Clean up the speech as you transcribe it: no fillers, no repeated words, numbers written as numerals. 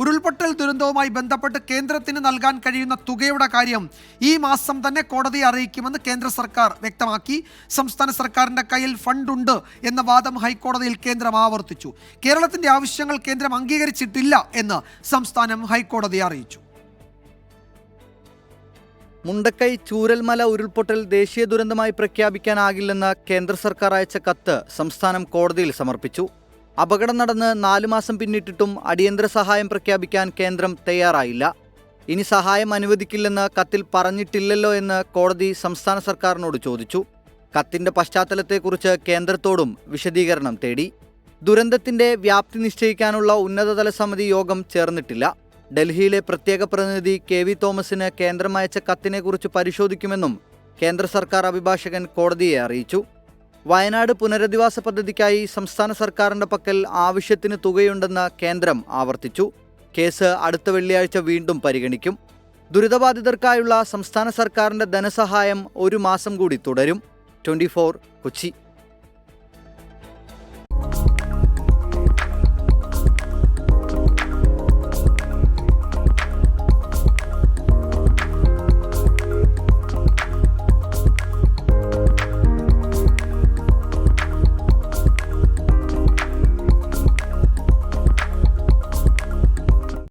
ഉരുൾപൊട്ടൽ ദുരന്തവുമായി ബന്ധപ്പെട്ട് കേന്ദ്രത്തിന് നൽകാൻ കഴിയുന്ന തുകയുടെ കാര്യം ഈ മാസം തന്നെ കോടതിയെ അറിയിക്കുമെന്ന് കേന്ദ്ര സർക്കാർ വ്യക്തമാക്കി. സംസ്ഥാന സർക്കാരിൻ്റെ കയ്യിൽ ഫണ്ടുണ്ട് എന്ന വാദം ഹൈക്കോടതിയിൽ കേന്ദ്രം ആവർത്തിച്ചു. കേരളത്തിൻ്റെ ആവശ്യങ്ങൾ കേന്ദ്രം അംഗീകരിച്ചിട്ടില്ല എന്ന് സംസ്ഥാനം ഹൈക്കോടതിയെ അറിയിച്ചു. മുണ്ടക്കൈ ചൂരൽമല ഉരുൾപൊട്ടൽ ദേശീയ ദുരന്തമായി പ്രഖ്യാപിക്കാനാകില്ലെന്ന് കേന്ദ്ര സർക്കാർ അയച്ച കത്ത് സംസ്ഥാനം കോടതിയിൽ സമർപ്പിച്ചു. അപകടം നടന്ന് 4 മാസം പിന്നിട്ടിട്ടും അടിയന്തര സഹായം പ്രഖ്യാപിക്കാൻ കേന്ദ്രം തയ്യാറായില്ല. ഇനി സഹായം അനുവദിക്കില്ലെന്ന് കത്തിൽ പറഞ്ഞിട്ടില്ലല്ലോ എന്ന് കോടതി സംസ്ഥാന സർക്കാരിനോട് ചോദിച്ചു. കത്തിന്റെ പശ്ചാത്തലത്തെക്കുറിച്ച് കേന്ദ്രത്തോടും വിശദീകരണം തേടി. ദുരന്തത്തിന്റെ വ്യാപ്തി നിശ്ചയിക്കാനുള്ള ഉന്നതതല സമിതി യോഗം ചേർന്നിട്ടില്ല. ഡൽഹിയിലെ പ്രത്യേക പ്രതിനിധി KV തോമസിന് കേന്ദ്രം അയച്ച കത്തിനെക്കുറിച്ച് പരിശോധിക്കുമെന്നും കേന്ദ്ര സർക്കാർ അഭിഭാഷകൻ കോടതിയെ അറിയിച്ചു. വയനാട് പുനരധിവാസ പദ്ധതിക്കായി സംസ്ഥാന സർക്കാരിൻ്റെ പക്കൽ ആവശ്യത്തിന് തുകയുണ്ടെന്ന് കേന്ദ്രം ആവർത്തിച്ചു. കേസ് അടുത്ത വെള്ളിയാഴ്ച വീണ്ടും പരിഗണിക്കും. ദുരിതബാധിതർക്കായുള്ള സംസ്ഥാന സർക്കാരിൻ്റെ ധനസഹായം 1 മാസം കൂടി തുടരും. 24 കൊച്ചി.